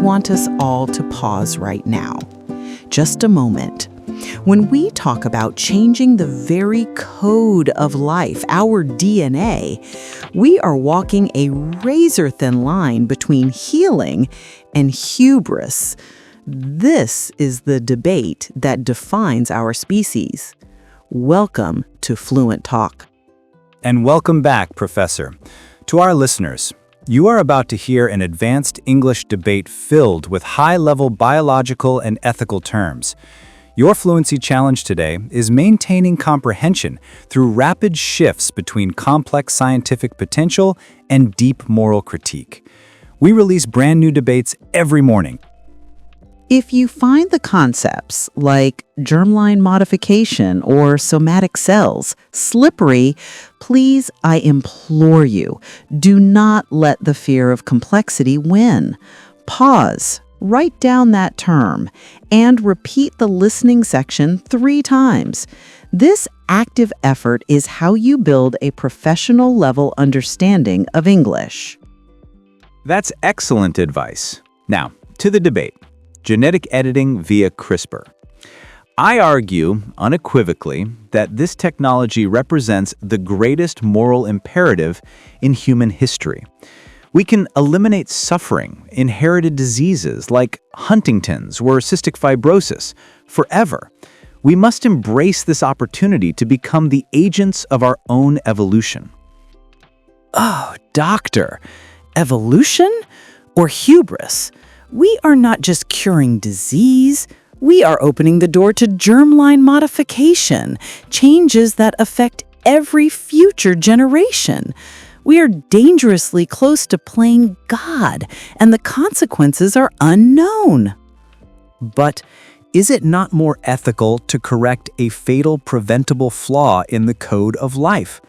want us all to pause right now. Just a moment. When we talk about changing the very code of life, our DNA, we are walking a razor-thin line between healing and hubris. This is the debate that defines our species. Welcome to Fluent Talk. And welcome back, Professor. To our listeners, you are about to hear an advanced English debate filled with high-level biological and ethical terms. Your fluency challenge today is maintaining comprehension through rapid shifts between complex scientific potential and deep moral critique. We release brand new debates every morning. If you find the concepts like germline modification or somatic cells slippery, please, I implore you, do not let the fear of complexity win. Pause, write down that term, and repeat the listening section 3 times. This active effort is how you build a professional-level understanding of English. That's excellent advice. Now, to the debate. Genetic editing via CRISPR. I argue unequivocally that this technology represents the greatest moral imperative in human history. We can eliminate suffering, inherited diseases like Huntington's or cystic fibrosis forever. We must embrace this opportunity to become the agents of our own evolution. Oh, doctor, evolution or hubris? We are not just curing disease, we are opening the door to germline modification, changes that affect every future generation. We are dangerously close to playing God, and the consequences are unknown. But is it not more ethical to correct a fatal preventable flaw in the code of life?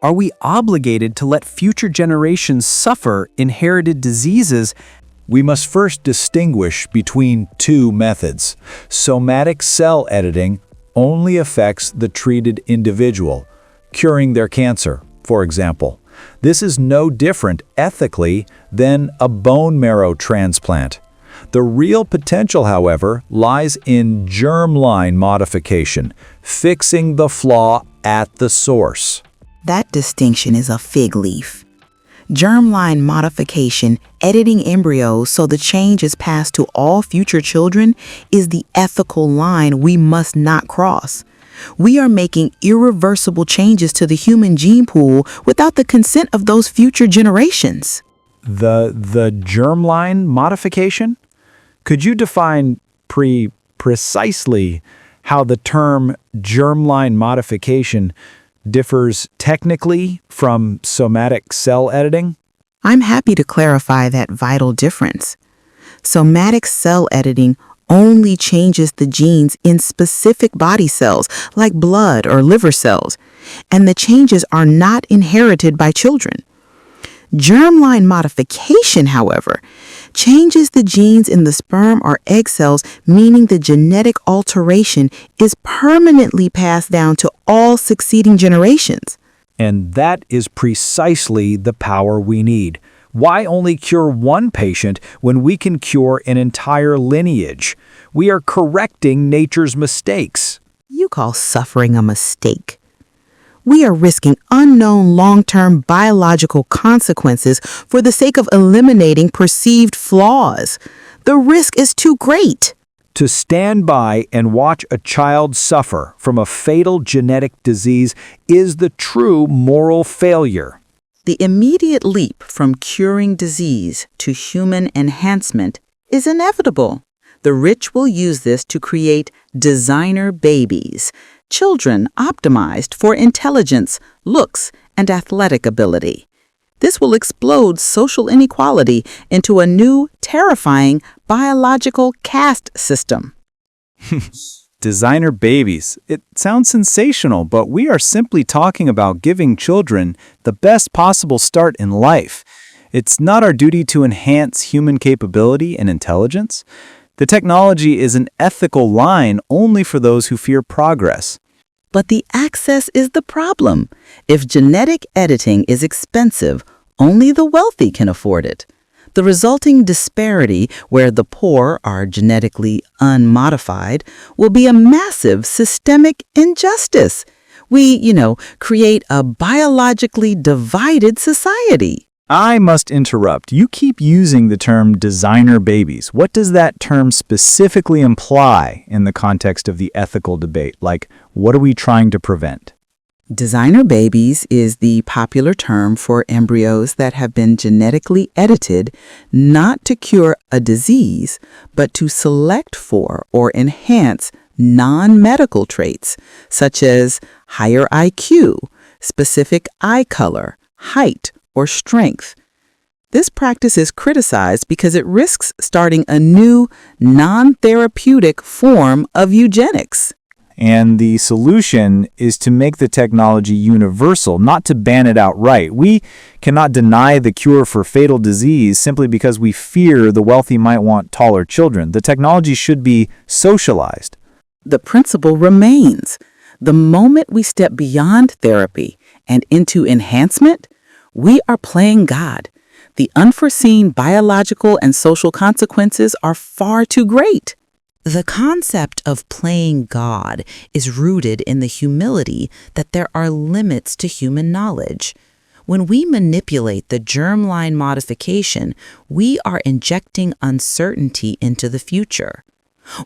Are we obligated to let future generations suffer inherited diseases? We must first distinguish between 2 methods. Somatic cell editing only affects the treated individual, curing their cancer, for example. This is no different ethically than a bone marrow transplant. The real potential, however, lies in germline modification, fixing the flaw at the source. That distinction is a fig leaf. Germline modification, editing embryos so the change is passed to all future children, is the ethical line we must not cross. We are making irreversible changes to the human gene pool without the consent of those future generations. The germline modification? Could you define precisely how the term germline modification differs technically from somatic cell editing? I'm happy to clarify that vital difference. Somatic cell editing only changes the genes in specific body cells, like blood or liver cells, and the changes are not inherited by children. Germline modification, however, changes the genes in the sperm or egg cells, meaning the genetic alteration is permanently passed down to all succeeding generations. And that is precisely the power we need. Why only cure one patient when we can cure an entire lineage? We are correcting nature's mistakes. You call suffering a mistake. We are risking unknown long-term biological consequences for the sake of eliminating perceived flaws. The risk is too great. To stand by and watch a child suffer from a fatal genetic disease is the true moral failure. The immediate leap from curing disease to human enhancement is inevitable. The rich will use this to create designer babies, children optimized for intelligence, looks, and athletic ability. This will explode social inequality into a new, terrifying biological caste system. Designer babies. It sounds sensational, but we are simply talking about giving children the best possible start in life. It's not our duty to enhance human capability and intelligence. The technology is an ethical line only for those who fear progress. But the access is the problem. If genetic editing is expensive, only the wealthy can afford it. The resulting disparity, where the poor are genetically unmodified, will be a massive systemic injustice. We, create a biologically divided society. I must interrupt. You keep using the term designer babies. What does that term specifically imply in the context of the ethical debate? Like, what are we trying to prevent? Designer babies is the popular term for embryos that have been genetically edited not to cure a disease, but to select for or enhance non-medical traits, such as higher IQ, specific eye color, height, or strength. This practice is criticized because it risks starting a new, non-therapeutic form of eugenics. And the solution is to make the technology universal, not to ban it outright. We cannot deny the cure for fatal disease simply because we fear the wealthy might want taller children. The technology should be socialized. The principle remains. The moment we step beyond therapy and into enhancement, we are playing God. The unforeseen biological and social consequences are far too great. The concept of playing God is rooted in the humility that there are limits to human knowledge. When we manipulate the germline modification, we are injecting uncertainty into the future.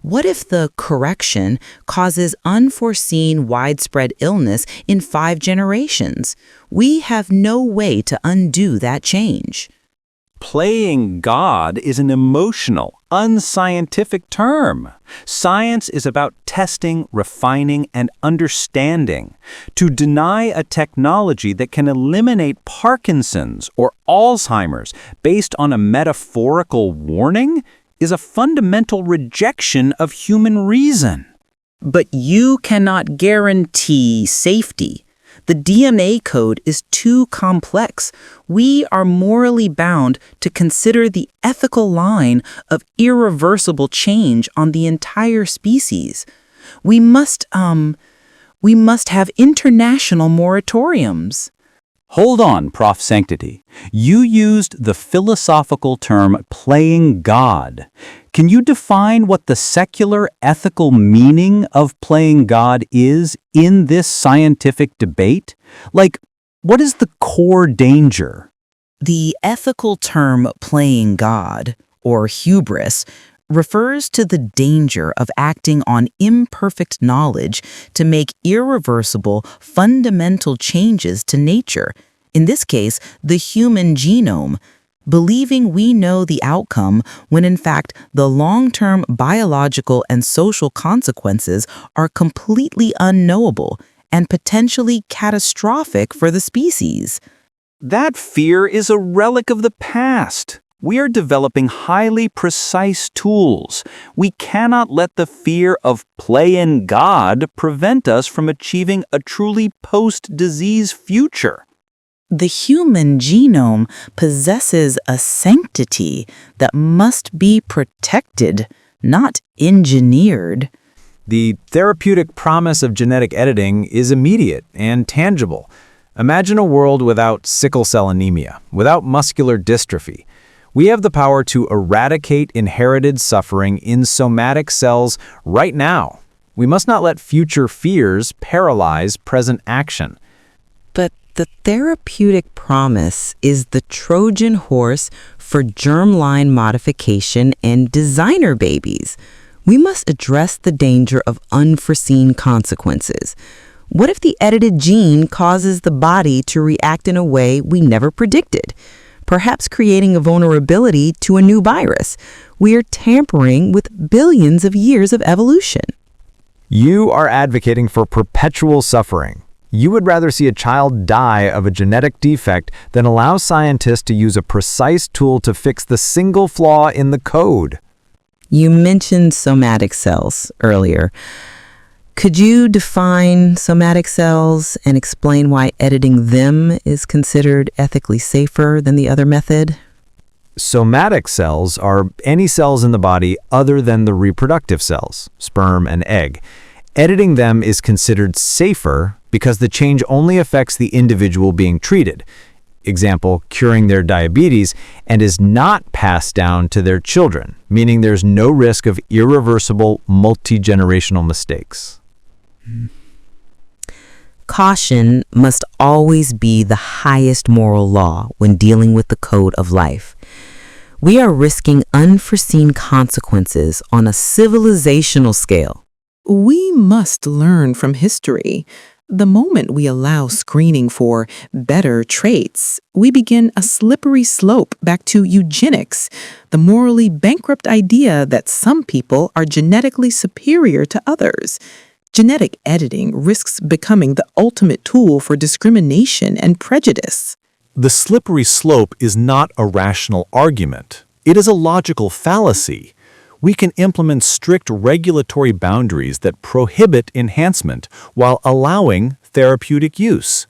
What if the correction causes unforeseen widespread illness in 5 generations? We have no way to undo that change. Playing God is an emotional, unscientific term. Science is about testing, refining, and understanding. To deny a technology that can eliminate Parkinson's or Alzheimer's based on a metaphorical warning is a fundamental rejection of human reason. But you cannot guarantee safety. The DNA code is too complex. We are morally bound to consider the ethical line of irreversible change on the entire species. We must have international moratoriums. Hold on, Prof. Sanctity. You used the philosophical term playing God. Can you define what the secular ethical meaning of playing God is in this scientific debate? Like, what is the core danger? The ethical term playing God, or hubris, refers to the danger of acting on imperfect knowledge to make irreversible, fundamental changes to nature, in this case, the human genome, believing we know the outcome when in fact the long-term biological and social consequences are completely unknowable and potentially catastrophic for the species. That fear is a relic of the past. We are developing highly precise tools. We cannot let the fear of playing God prevent us from achieving a truly post-disease future. The human genome possesses a sanctity that must be protected, not engineered. The therapeutic promise of genetic editing is immediate and tangible. Imagine a world without sickle cell anemia, without muscular dystrophy. We have the power to eradicate inherited suffering in somatic cells right now. We must not let future fears paralyze present action. But the therapeutic promise is the Trojan horse for germline modification and designer babies. We must address the danger of unforeseen consequences. What if the edited gene causes the body to react in a way we never predicted? Perhaps creating a vulnerability to a new virus. We are tampering with billions of years of evolution. You are advocating for perpetual suffering. You would rather see a child die of a genetic defect than allow scientists to use a precise tool to fix the single flaw in the code. You mentioned somatic cells earlier. Could you define somatic cells and explain why editing them is considered ethically safer than the other method? Somatic cells are any cells in the body other than the reproductive cells, sperm and egg. Editing them is considered safer because the change only affects the individual being treated. example, curing their diabetes, and is not passed down to their children, meaning there's no risk of irreversible multi-generational mistakes. Caution must always be the highest moral law when dealing with the code of life. We are risking unforeseen consequences on a civilizational scale. We must learn from history. The moment we allow screening for better traits, we begin a slippery slope back to eugenics, the morally bankrupt idea that some people are genetically superior to others. Genetic editing risks becoming the ultimate tool for discrimination and prejudice. The slippery slope is not a rational argument. It is a logical fallacy. We can implement strict regulatory boundaries that prohibit enhancement while allowing therapeutic use.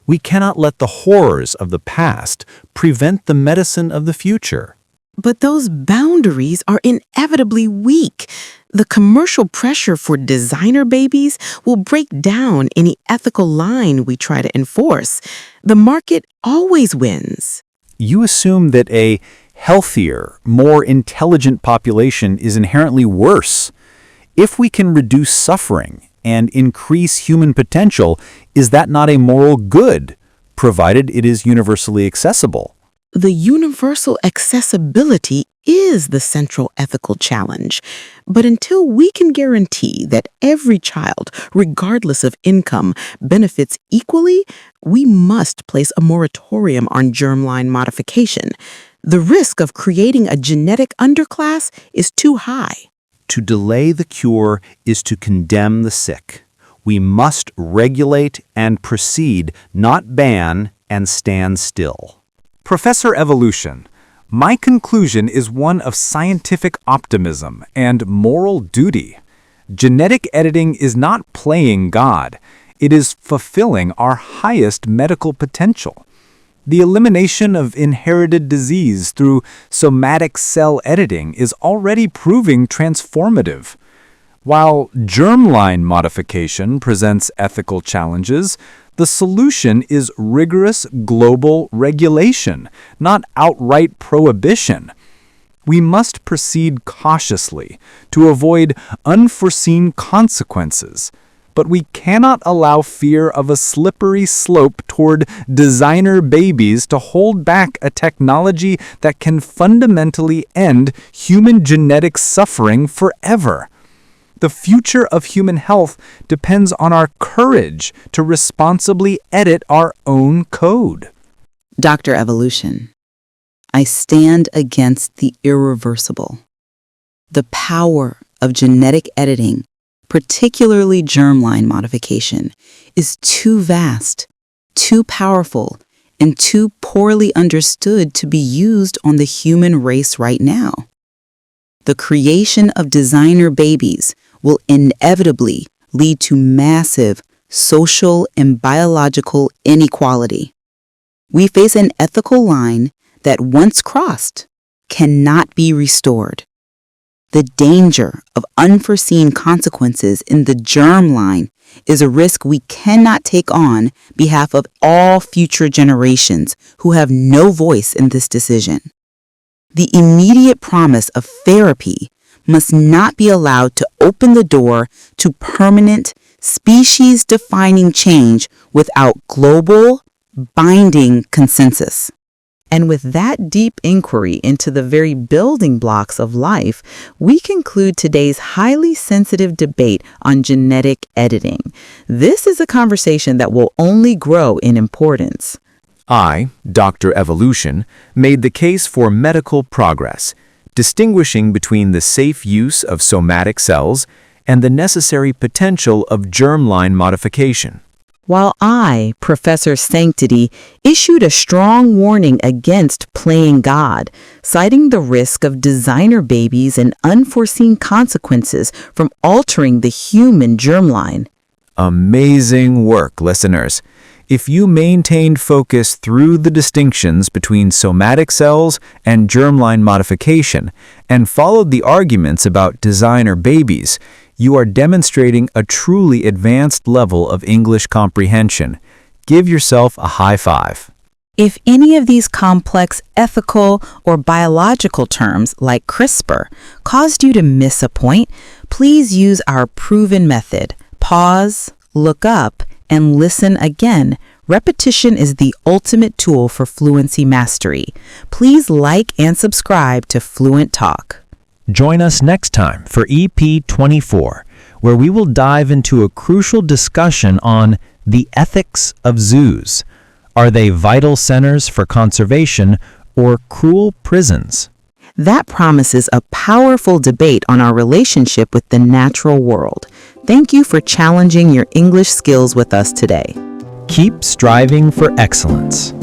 We cannot let the horrors of the past prevent the medicine of the future. But those boundaries are inevitably weak. The commercial pressure for designer babies will break down any ethical line we try to enforce. The market always wins. You assume that a healthier, more intelligent population is inherently worse. If we can reduce suffering and increase human potential, is that not a moral good, provided it is universally accessible? The universal accessibility is the central ethical challenge. But until we can guarantee that every child, regardless of income, benefits equally, we must place a moratorium on germline modification. The risk of creating a genetic underclass is too high. To delay the cure is to condemn the sick. We must regulate and proceed, not ban and stand still. Professor Evolution, my conclusion is one of scientific optimism and moral duty. Genetic editing is not playing God. It is fulfilling our highest medical potential. The elimination of inherited disease through somatic cell editing is already proving transformative. While germline modification presents ethical challenges, the solution is rigorous global regulation, not outright prohibition. We must proceed cautiously to avoid unforeseen consequences, but we cannot allow fear of a slippery slope toward designer babies to hold back a technology that can fundamentally end human genetic suffering forever. The future of human health depends on our courage to responsibly edit our own code. Dr. Evolution, I stand against the irreversible. The power of genetic editing, particularly germline modification, is too vast, too powerful, and too poorly understood to be used on the human race right now. The creation of designer babies will inevitably lead to massive social and biological inequality. We face an ethical line that, once crossed, cannot be restored. The danger of unforeseen consequences in the germline is a risk we cannot take on behalf of all future generations who have no voice in this decision. The immediate promise of therapy must not be allowed to open the door to permanent, species-defining change without global, binding consensus. And with that deep inquiry into the very building blocks of life, we conclude today's highly sensitive debate on genetic editing. This is a conversation that will only grow in importance. I, Dr. Evolution, made the case for medical progress, distinguishing between the safe use of somatic cells and the necessary potential of germline modification. While I, Professor Sanctity, issued a strong warning against playing God, citing the risk of designer babies and unforeseen consequences from altering the human germline. Amazing work, listeners. If you maintained focus through the distinctions between somatic cells and germline modification and followed the arguments about designer babies, you are demonstrating a truly advanced level of English comprehension. Give yourself a high five. If any of these complex ethical or biological terms, like CRISPR, caused you to miss a point, please use our proven method. Pause, look up, and listen again. Repetition is the ultimate tool for fluency mastery. Please like and subscribe to Fluent Talk. Join us next time for EP 24, where we will dive into a crucial discussion on the ethics of zoos. Are they vital centers for conservation or cruel prisons? That promises a powerful debate on our relationship with the natural world. Thank you for challenging your English skills with us today. Keep striving for excellence.